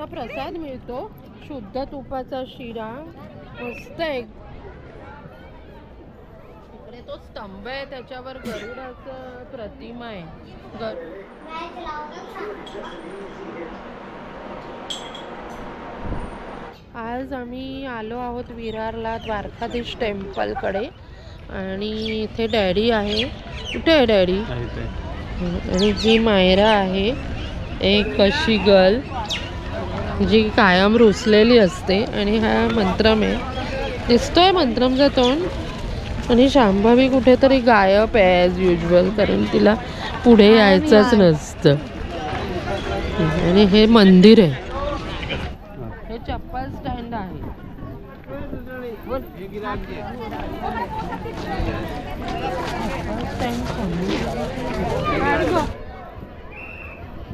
प्रसाद मिळतो, शुद्ध तुपाचा शिरा मस्त आहे. इकडे तो स्तंभ आहे, त्याच्यावर गरुडाचं प्रतिमा आहे. आज आम्ही आलो आहोत विरारला द्वारकाधीश टेम्पलकडे आणि इथे डॅडी आहे. कुठे आहे डॅडी? आणि ही मायरा आहे, एक अशी गर्ल जी कायम रुसलेली असते. आणि हा मंत्रम आहे, दिसतोय मंत्रमचं तोंड. आणि शांभवी कुठेतरी गायब आहे ॲज युजल, कारण तिला पुढे यायचंच नसतं. आणि हे मंदिर आहे, हे चप्पल स्टँड आहे.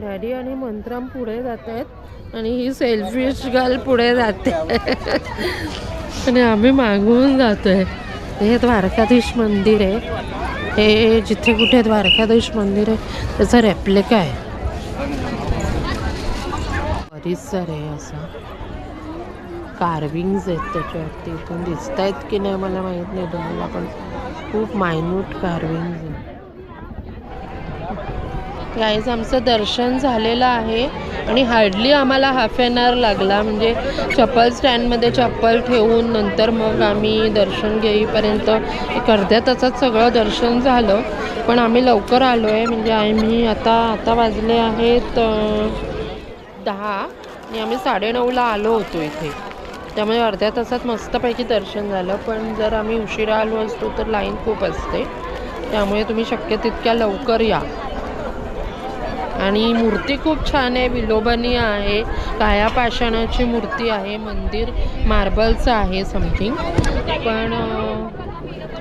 डॅडी आणि मंत्रम पुढे जात आहेत आणि ही सेल्फिश गर्ल पुढे जाते आणि आम्ही मागून जातोय. हे द्वारकाधीश मंदिर आहे, हे जिथे कुठे द्वारकाधीश मंदिर आहे त्याचा रेप्लिका आहे. परिसर आहे असा, कार्विंग्स आहेत त्याच्यावरती. इथून दिसत आहेत की नाही मला माहीत नाही तुम्हाला, पण खूप मायन्यूट कार्विंग्स आहेत. गाईज आमचं दर्शन झालेलं आहे आणि हार्डली आम्हाला हाफ ॲन आवर लागला. म्हणजे चप्पल स्टँडमध्ये चप्पल ठेवून नंतर मग आम्ही दर्शन घेईपर्यंत एक अर्ध्या तासात सगळं दर्शन झालं. पण आम्ही लवकर आलो आहे, म्हणजे आम्ही आता वाजले आहेत 10 आणि आम्ही 9:30ला आलो होतो इथे. त्यामुळे अर्ध्या तासात मस्तपैकी दर्शन झालं. पण जर आम्ही उशिरा आलो असतो तर लाईन खूप असते, त्यामुळे तुम्ही शक्य तितक्या लवकर या. आणि मूर्ती खूप छान आहे, विलोभनीय आहे, काया पाषाणाची मूर्ती आहे. मंदिर मार्बलचं आहे समथिंग, पण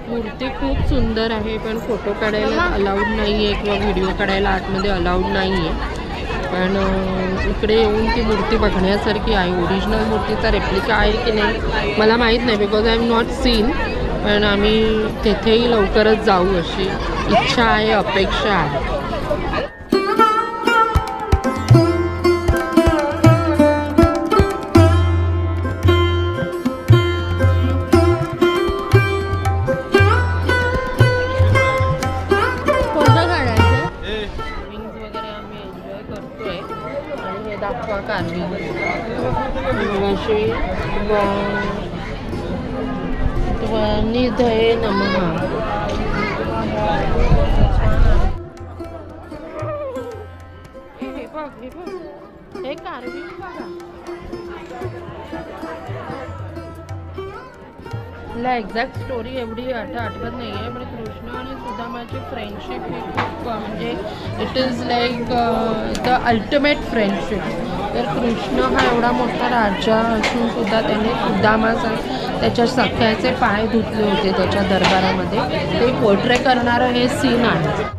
मूर्ती खूप सुंदर आहे. पण फोटो काढायला अलाउड नाही आहे किंवा व्हिडिओ काढायला आतमध्ये अलाउड नाही आहे. पण इकडे येऊन ती मूर्ती बघण्यासारखी आहे. ओरिजिनल मूर्तीचा रेप्लिका आहे की नाही मला माहीत नाही, because I am not seen. पण आम्ही तेथेही लवकरच जाऊ अशी इच्छा आहे, अपेक्षा आहे. दाखवा कार्विंग निधये नमः. हे बघ हे कार्विंग बघा. मला एक्झॅक्ट स्टोरी एवढी आठवत नाही आहे, पण कृष्ण आणि सुदामाची फ्रेंडशिप ही खूप म्हणजे it is like the ultimate friendship. तर कृष्ण हा एवढा मोठा राजा असून सुद्धा त्याने सुदामाचा त्याच्या सख्याचे पाय धुतले होते त्याच्या दरबारामध्ये. ते पोर्ट्रे करणारं हे सीन आहे.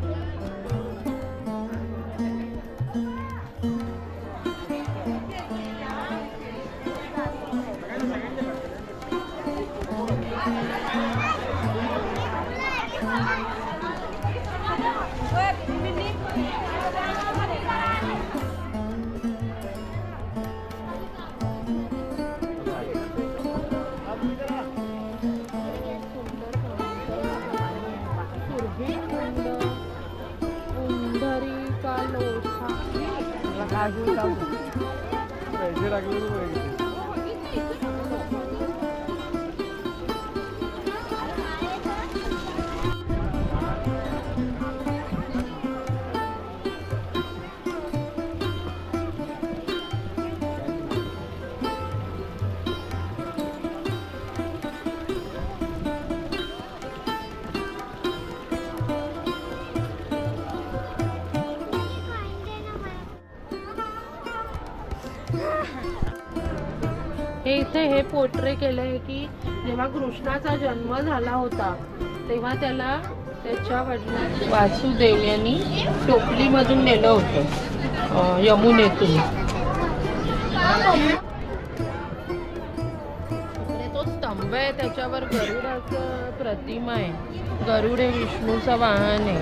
इथे हे पोर्ट्रे केलं आहे की जेव्हा कृष्णाचा जन्म झाला होता तेव्हा त्याला त्याच्या वडिलांनी वासुदेव यांनी टोपलीमधून नेलं होतं यमुनेतून. इकडे तो स्तंभ आहे, त्याच्यावर गरुडाचं प्रतिमा आहे. गरुड हे विष्णूचं वाहन आहे.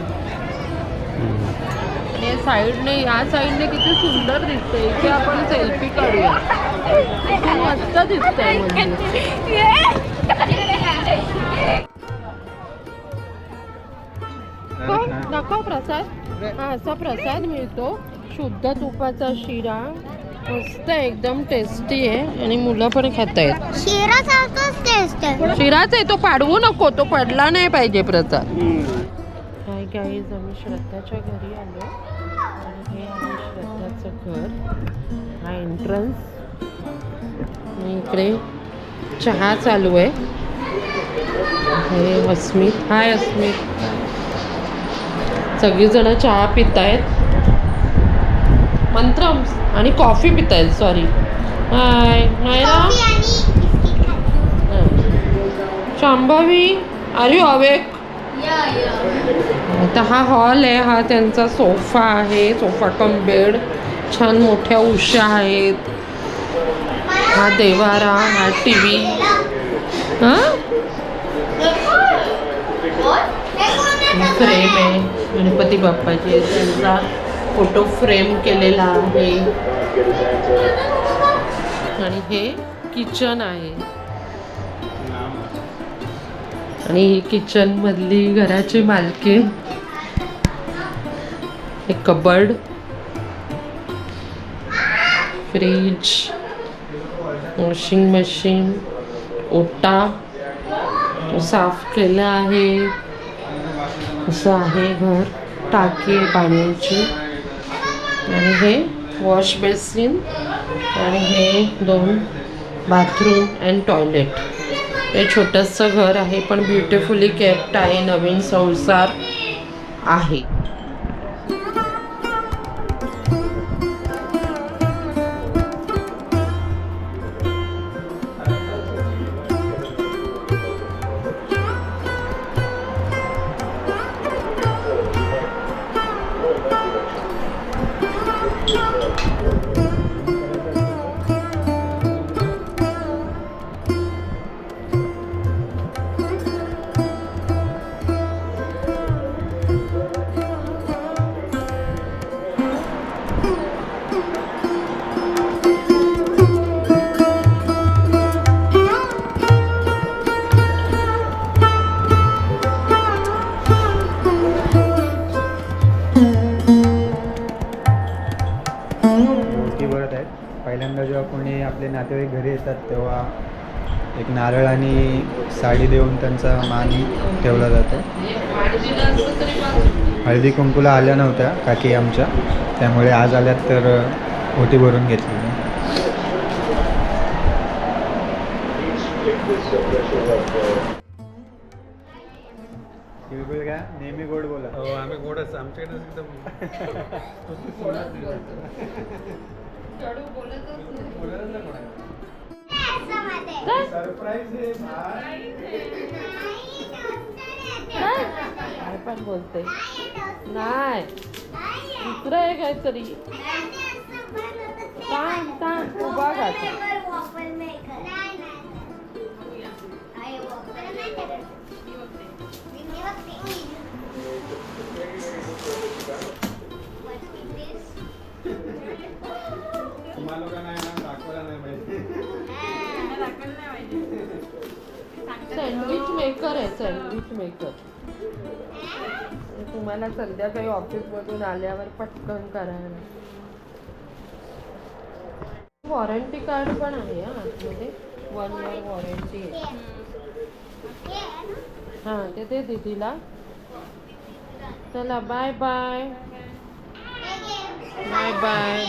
हे साईडने या साईडने किती सुंदर दिसते. इथे आपण सेल्फी काढूया. इथे मस्त दिसतंय म्हणजे. दाखव प्रसाद. हा असा प्रसाद मिळतो. शुद्ध तुपाचा शिरा मस्त एकदम टेस्टी आहे आणि मुलं पण खात आहेत. शिरासारखंच टेस्ट आहे. शिराच आहे तो, पाडवू नको, तो पडला नाही पाहिजे प्रसाद. हाय गाईज, आम्ही श्रद्धाच्या घरी आलो आणि हे आहे श्रद्धाचं घर. हा एंट्रन्स. इकडे चहा चालू आहे. हे अस्मित. हाय अस्मित. सगळीजण चहा पित आहेत. मंत्रम आणि कॉफी पितायत. Sorry. Hi Naira. Shambhavi, are you awake? आता हा हॉल आहे. हा त्यांचा सोफा आहे. Sofa cum bed. छान मोठ्या उशा आहेत. हा देवारा. हा टी व्ही. फ्रेम आहे गणपती बाप्पाची. त्यांचा फोटो फ्रेम केलेला आहे. आणि हे किचन आहे. आणि ही किचन मधली घराची मालकीण. एक कबर्ड, फ्रीज, वॉशिंग मशीन, ओटा साफ केला आहे. असं आहे घर. टाकी आहे पाण्याची. आणि हे वॉश बेसिन आणि हे 2 बाथरूम अँड टॉयलेट. हे छोटंसं घर आहे पण ब्युटिफुली केप्ट आहे. नवीन संसार आहे. पहिल्यांदा जेव्हा कोणी आपले नातेवाईक घरी येतात तेव्हा एक नारळ आणि साडी देऊन त्यांचा मान ठेवला जातो. हळदी कुंकूला आल्या नव्हत्या काकी आमच्या, त्यामुळे आज आल्यात तर ओटी भरून घेतली. बिलकुल का नेहमी गोड बोला. हो आम्ही गोडच. आमच्याकडे एकदम काय पण बोलते. नाही दुसरं आहे काहीतरी. सांग सांग उभा घात. सँडविच मेकर आहे. Sandwich maker. तुम्हाला संध्याकाळी ऑफिसमधून आल्यावर पटकन करायला. वॉरंटी कार्ड पण आहे आतमध्ये. 1 year वॉरंटी आहे. हां ते दे दीदीला. चला बाय बाय. Bye bye.